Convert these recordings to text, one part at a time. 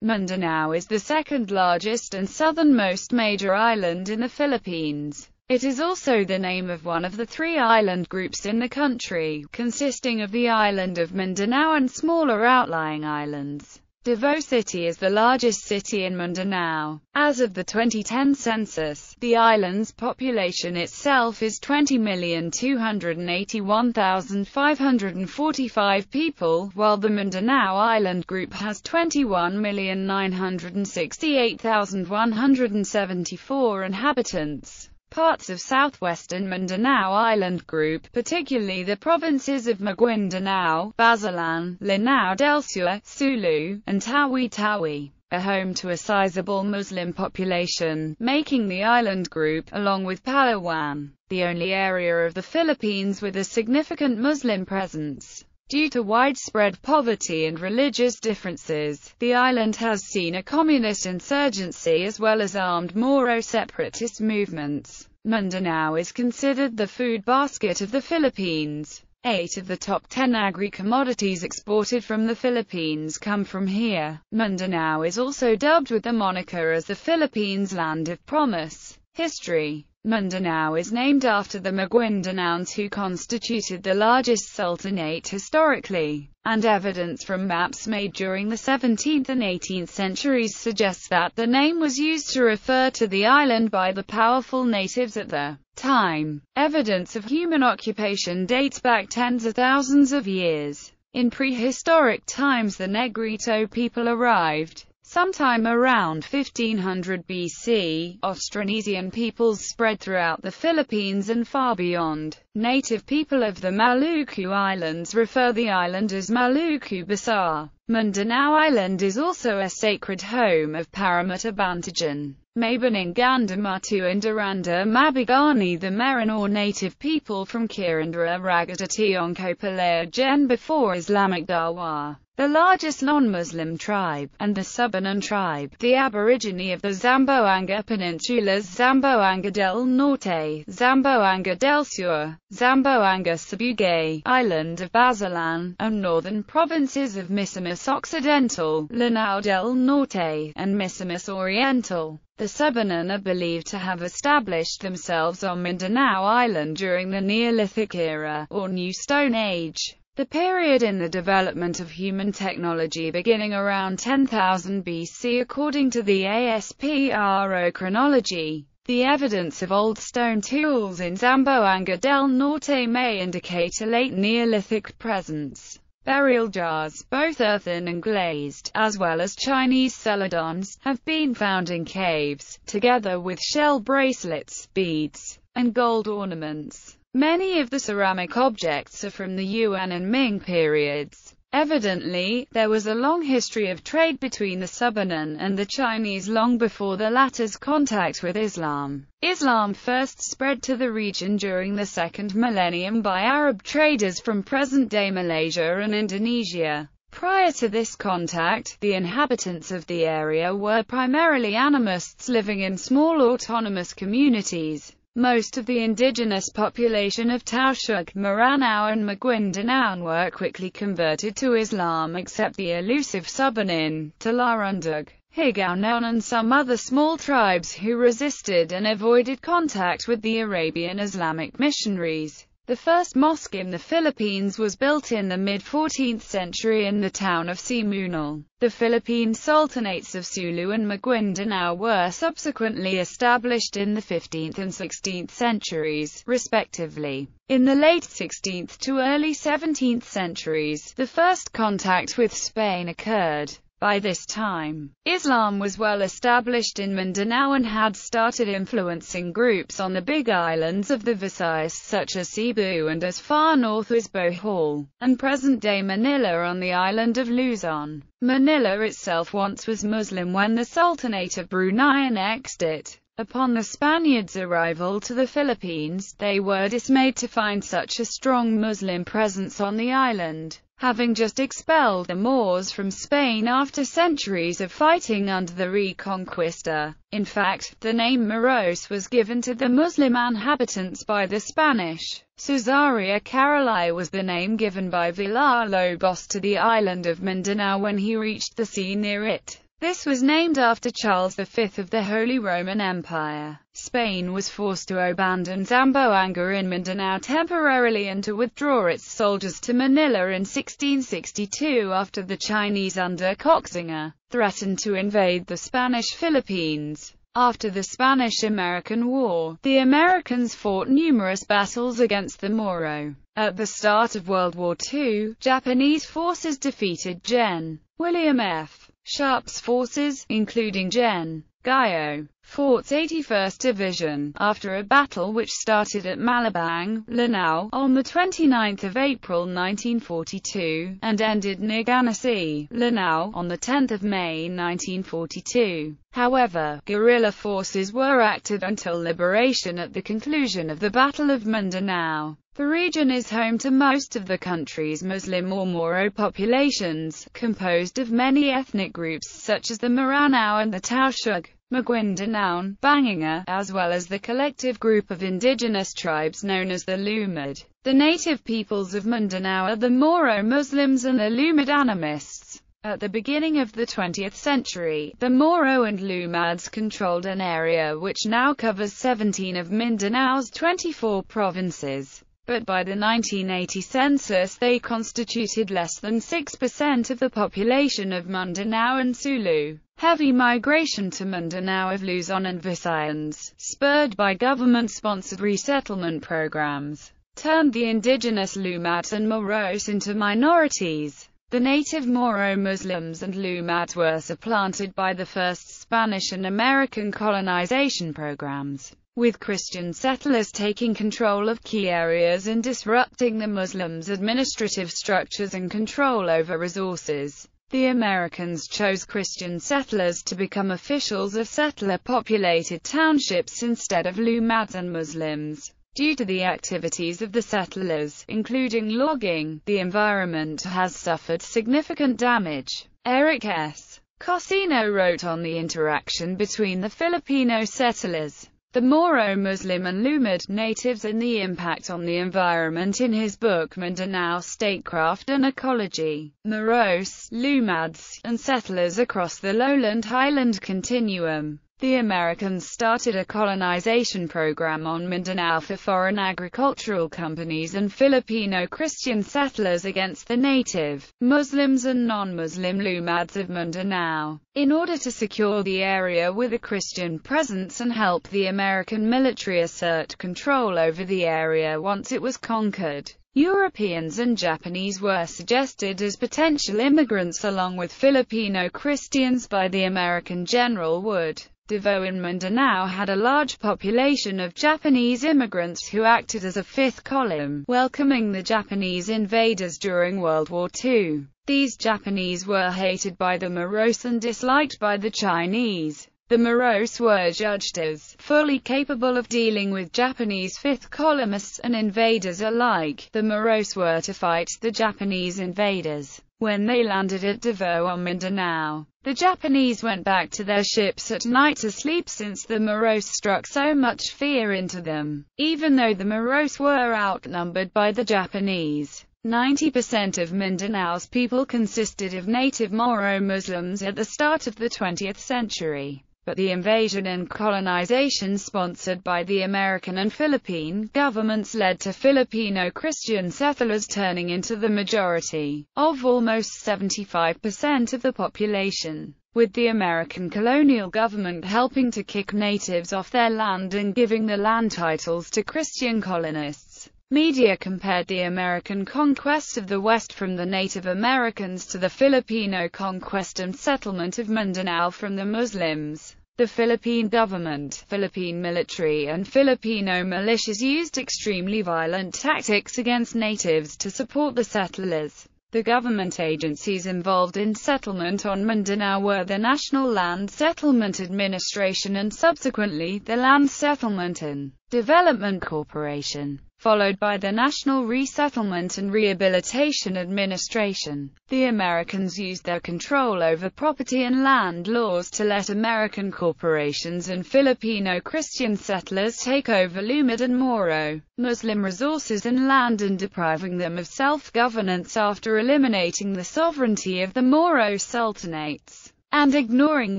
Mindanao is the second largest and southernmost major island in the Philippines. It is also the name of one of the three island groups in the country, consisting of the island of Mindanao and smaller outlying islands. Davao City is the largest city in Mindanao. As of the 2010 census, the island's population itself is 20,281,545 people, while the Mindanao Island Group has 21,968,174 inhabitants. Parts of southwestern Mindanao Island Group, particularly the provinces of Maguindanao, Basilan, Lanao del Sur, Sulu, and Tawi-Tawi, are home to a sizable Muslim population, making the island group, along with Palawan, the only area of the Philippines with a significant Muslim presence. Due to widespread poverty and religious differences, the island has seen a communist insurgency as well as armed Moro separatist movements. Mindanao is considered the food basket of the Philippines. 8 of the top 10 agri-commodities exported from the Philippines come from here. Mindanao is also dubbed with the moniker as the Philippines' Land of Promise. History. Mindanao is named after the Maguindanaons, who constituted the largest sultanate historically, and evidence from maps made during the 17th and 18th centuries suggests that the name was used to refer to the island by the powerful natives at the time. Evidence of human occupation dates back tens of thousands of years. In prehistoric times, the Negrito people arrived sometime around 1500 BC, Austronesian peoples spread throughout the Philippines and far beyond. Native people of the Maluku Islands refer the island as Maluku Besar. Mindanao Island is also a sacred home of Parramatta Bantayan, Mabaning Gandamatu and Aranda Mabigani, the Meron native people from Kirandra Ragatationgko Palaya Gen before Islamic Dawa. The largest non-Muslim tribe, and the Subanan tribe, the aborigine of the Zamboanga Peninsulas, Zamboanga del Norte, Zamboanga del Sur, Zamboanga Sabugay, Island of Basilan, and northern provinces of Misamis Occidental, Lanao del Norte, and Misamis Oriental. The Subanan are believed to have established themselves on Mindanao Island during the Neolithic era, or New Stone Age. The period in the development of human technology beginning around 10,000 BC according to the ASPRO chronology. The evidence of old stone tools in Zamboanga del Norte may indicate a late Neolithic presence. Burial jars, both earthen and glazed, as well as Chinese celadons, have been found in caves, together with shell bracelets, beads, and gold ornaments. Many of the ceramic objects are from the Yuan and Ming periods. Evidently, there was a long history of trade between the Subanan and the Chinese long before the latter's contact with Islam. Islam first spread to the region during the second millennium by Arab traders from present-day Malaysia and Indonesia. Prior to this contact, the inhabitants of the area were primarily animists living in small autonomous communities. Most of the indigenous population of Tausug, Maranao and Maguindanao were quickly converted to Islam except the elusive Subanin, Talarundug, Higaonon and some other small tribes who resisted and avoided contact with the Arabian Islamic missionaries. The first mosque in the Philippines was built in the mid-14th century in the town of Simunal. The Philippine sultanates of Sulu and Maguindanao were subsequently established in the 15th and 16th centuries, respectively. In the late 16th to early 17th centuries, the first contact with Spain occurred. By this time, Islam was well established in Mindanao and had started influencing groups on the big islands of the Visayas such as Cebu and as far north as Bohol, and present-day Manila on the island of Luzon. Manila itself once was Muslim when the Sultanate of Brunei annexed it. Upon the Spaniards' arrival to the Philippines, they were dismayed to find such a strong Muslim presence on the island, having just expelled the Moors from Spain after centuries of fighting under the Reconquista. In fact, the name Moros was given to the Muslim inhabitants by the Spanish. Suzaria Caroli was the name given by Villalobos to the island of Mindanao when he reached the sea near it. This was named after Charles V of the Holy Roman Empire. Spain was forced to abandon Zamboanga in Mindanao temporarily and to withdraw its soldiers to Manila in 1662 after the Chinese under Koxinga threatened to invade the Spanish Philippines. After the Spanish-American War, the Americans fought numerous battles against the Moro. At the start of World War II, Japanese forces defeated Gen. William F. Sharp's forces, including Gen. Gayo, Fort's 81st Division, after a battle which started at Malabang, Lanao, on 29 April 1942, and ended near Ganassi, Lanao, on 10 May 1942. However, guerrilla forces were active until liberation at the conclusion of the Battle of Mindanao. The region is home to most of the country's Muslim or Moro populations, composed of many ethnic groups such as the Maranao and the Tausug, Maguindanao, Banginga, as well as the collective group of indigenous tribes known as the Lumad. The native peoples of Mindanao are the Moro Muslims and the Lumad animists. At the beginning of the 20th century, the Moro and Lumads controlled an area which now covers 17 of Mindanao's 24 provinces. But by the 1980 census they constituted less than 6% of the population of Mindanao and Sulu. Heavy migration to Mindanao of Luzon and Visayans, spurred by government-sponsored resettlement programs, turned the indigenous Lumads and Moros into minorities. The native Moro Muslims and Lumads were supplanted by the first Spanish and American colonization programs, with Christian settlers taking control of key areas and disrupting the Muslims' administrative structures and control over resources. The Americans chose Christian settlers to become officials of settler-populated townships instead of Lumads and Muslims. Due to the activities of the settlers, including logging, the environment has suffered significant damage. Eric S. Cosino wrote on the interaction between the Filipino settlers, the Moro Muslim and Lumad natives and the impact on the environment in his book Mindanao Statecraft and Ecology. Moros, Lumads, and settlers across the lowland-highland continuum. The Americans started a colonization program on Mindanao for foreign agricultural companies and Filipino Christian settlers against the native, Muslims and non-Muslim Lumads of Mindanao. In order to secure the area with a Christian presence and help the American military assert control over the area once it was conquered, Europeans and Japanese were suggested as potential immigrants along with Filipino Christians by the American General Wood. Davao in Mindanao had a large population of Japanese immigrants who acted as a fifth column, welcoming the Japanese invaders during World War II. These Japanese were hated by the Moros and disliked by the Chinese. The Moros were judged as fully capable of dealing with Japanese fifth columnists and invaders alike. The Moros were to fight the Japanese invaders. When they landed at Davao on Mindanao, the Japanese went back to their ships at night to sleep since the Moros struck so much fear into them. Even though the Moros were outnumbered by the Japanese, 90% of Mindanao's people consisted of native Moro Muslims at the start of the 20th century. But the invasion and colonization sponsored by the American and Philippine governments led to Filipino Christian settlers turning into the majority, of almost 75% of the population, with the American colonial government helping to kick natives off their land and giving the land titles to Christian colonists. Media compared the American conquest of the West from the Native Americans to the Filipino conquest and settlement of Mindanao from the Muslims. The Philippine government, Philippine military and Filipino militias used extremely violent tactics against natives to support the settlers. The government agencies involved in settlement on Mindanao were the National Land Settlement Administration and subsequently the Land Settlement and Development Corporation, followed by the National Resettlement and Rehabilitation Administration. The Americans used their control over property and land laws to let American corporations and Filipino Christian settlers take over Lumad and Moro Muslim resources and land and depriving them of self-governance after eliminating the sovereignty of the Moro sultanates. and ignoring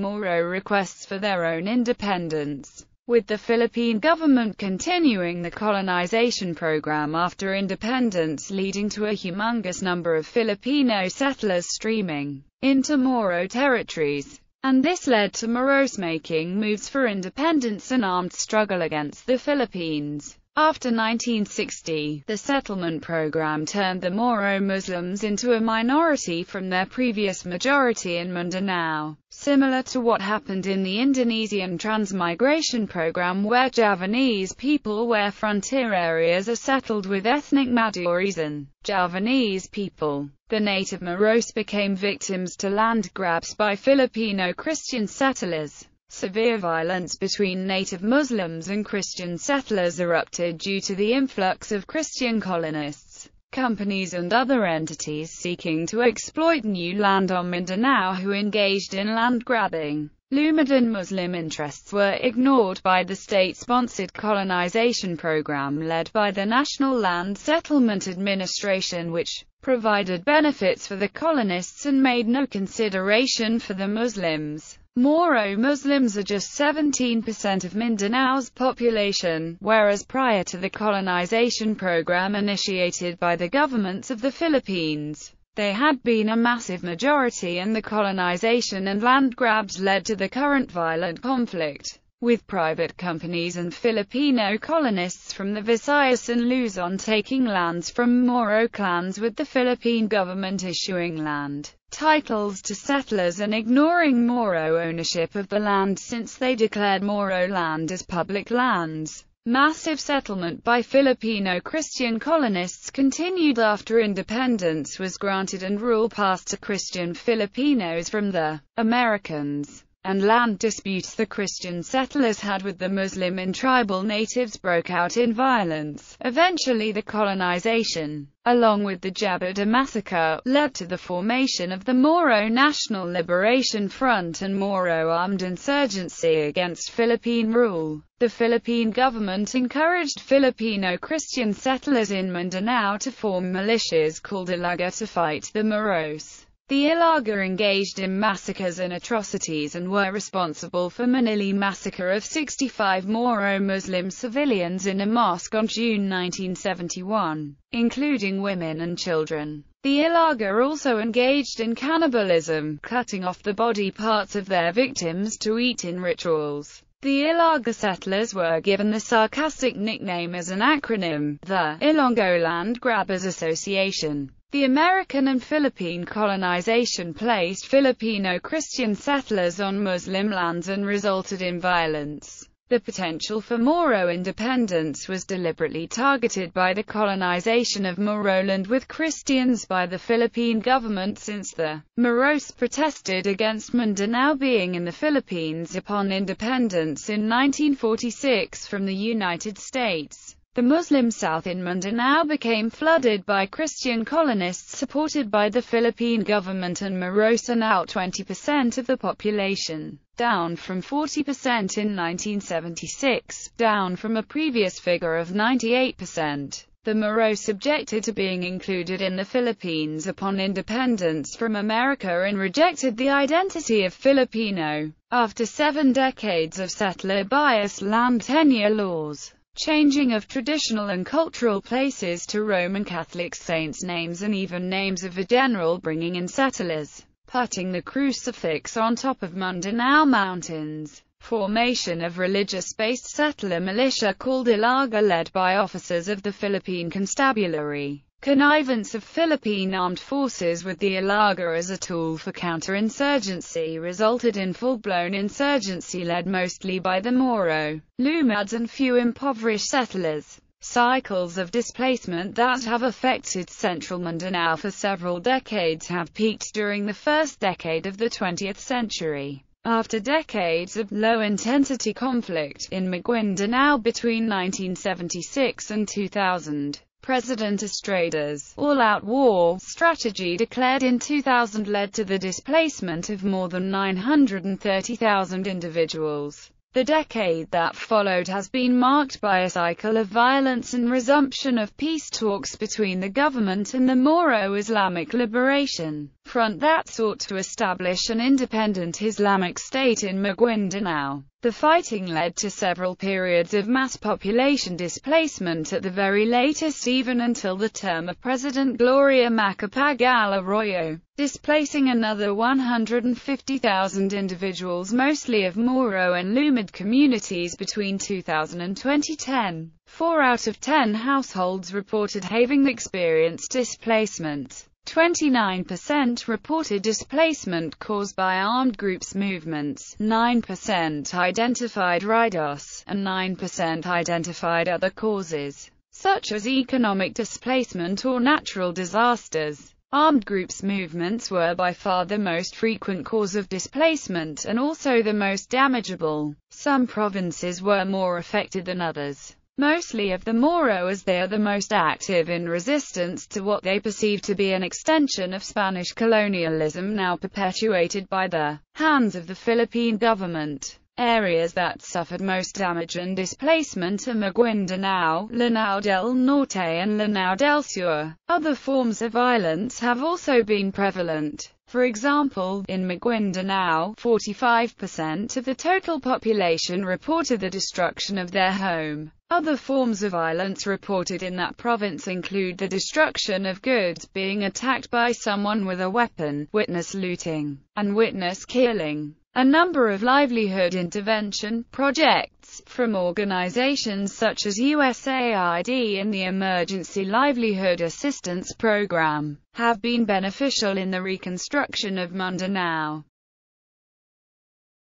Moro requests for their own independence, with the Philippine government continuing the colonization program after independence, leading to a humongous number of Filipino settlers streaming into Moro territories. And this led to Moros making moves for independence and armed struggle against the Philippines. After 1960, the settlement program turned the Moro Muslims into a minority from their previous majority in Mindanao, similar to what happened in the Indonesian transmigration program, where Javanese people where frontier areas are settled with ethnic Madoris and Javanese people. The native Moros became victims to land grabs by Filipino Christian settlers. Severe violence between native Muslims and Christian settlers erupted due to the influx of Christian colonists, companies and other entities seeking to exploit new land on Mindanao who engaged in land grabbing. Lumadan Muslim interests were ignored by the state-sponsored colonization program led by the National Land Settlement Administration, which provided benefits for the colonists and made no consideration for the Muslims. Moro Muslims are just 17% of Mindanao's population, whereas prior to the colonization program initiated by the governments of the Philippines, they had been a massive majority, and the colonization and land grabs led to the current violent conflict, with private companies and Filipino colonists from the Visayas and Luzon taking lands from Moro clans, with the Philippine government issuing land titles to settlers and ignoring Moro ownership of the land since they declared Moro land as public lands. Massive settlement by Filipino Christian colonists continued after independence was granted and rule passed to Christian Filipinos from the Americans, and land disputes the Christian settlers had with the Muslim and tribal natives broke out in violence. Eventually the colonization, along with the Jabada massacre, led to the formation of the Moro National Liberation Front and Moro armed insurgency against Philippine rule. The Philippine government encouraged Filipino Christian settlers in Mindanao to form militias called Ilaga to fight the Moros. The Ilaga engaged in massacres and atrocities and were responsible for Manili massacre of 65 Moro Muslim civilians in a mosque on June 1971, including women and children. The Ilaga also engaged in cannibalism, cutting off the body parts of their victims to eat in rituals. The Ilaga settlers were given the sarcastic nickname as an acronym, the Ilonggo Land Grabbers Association. The American and Philippine colonization placed Filipino Christian settlers on Muslim lands and resulted in violence. The potential for Moro independence was deliberately targeted by the colonization of Moroland with Christians by the Philippine government, since the Moros protested against Mindanao being in the Philippines upon independence in 1946 from the United States. The Muslim South in Mindanao became flooded by Christian colonists supported by the Philippine government, and Moros are now 20% of the population, down from 40% in 1976, down from a previous figure of 98%. The Moros objected to being included in the Philippines upon independence from America and rejected the identity of Filipino. After 7 decades of settler-biased land tenure laws, changing of traditional and cultural places to Roman Catholic saints' names and even names of a general bringing in settlers, putting the crucifix on top of Mindanao mountains, formation of religious-based settler militia called Ilaga led by officers of the Philippine Constabulary, connivance of Philippine armed forces with the Ilaga as a tool for counterinsurgency resulted in full-blown insurgency led mostly by the Moro, Lumads and few impoverished settlers. Cycles of displacement that have affected central Mindanao for several decades have peaked during the first decade of the 20th century. After decades of low-intensity conflict in Maguindanao between 1976 and 2000, President Estrada's all-out war strategy declared in 2000 led to the displacement of more than 930,000 individuals. The decade that followed has been marked by a cycle of violence and resumption of peace talks between the government and the Moro Islamic Liberation front that sought to establish an independent Islamic state in Mindanao. The fighting led to several periods of mass population displacement, at the very latest even until the term of President Gloria Macapagal Arroyo, displacing another 150,000 individuals, mostly of Moro and Lumad communities between 2000 and 2010. 4 out of 10 households reported having experienced displacement. 29% reported displacement caused by armed groups' movements, 9% identified ridos, and 9% identified other causes, such as economic displacement or natural disasters. Armed groups' movements were by far the most frequent cause of displacement and also the most damageable. Some provinces were more affected than others, mostly of the Moro, as they are the most active in resistance to what they perceive to be an extension of Spanish colonialism now perpetuated by the hands of the Philippine government. Areas that suffered most damage and displacement are Mindanao, Lanao del Norte and Lanao del Sur. Other forms of violence have also been prevalent. For example, in Mindanao, 45% of the total population reported the destruction of their home. Other forms of violence reported in that province include the destruction of goods, being attacked by someone with a weapon, witness looting, and witness killing. A number of livelihood intervention projects from organizations such as USAID and the Emergency Livelihood Assistance Program have been beneficial in the reconstruction of Mindanao.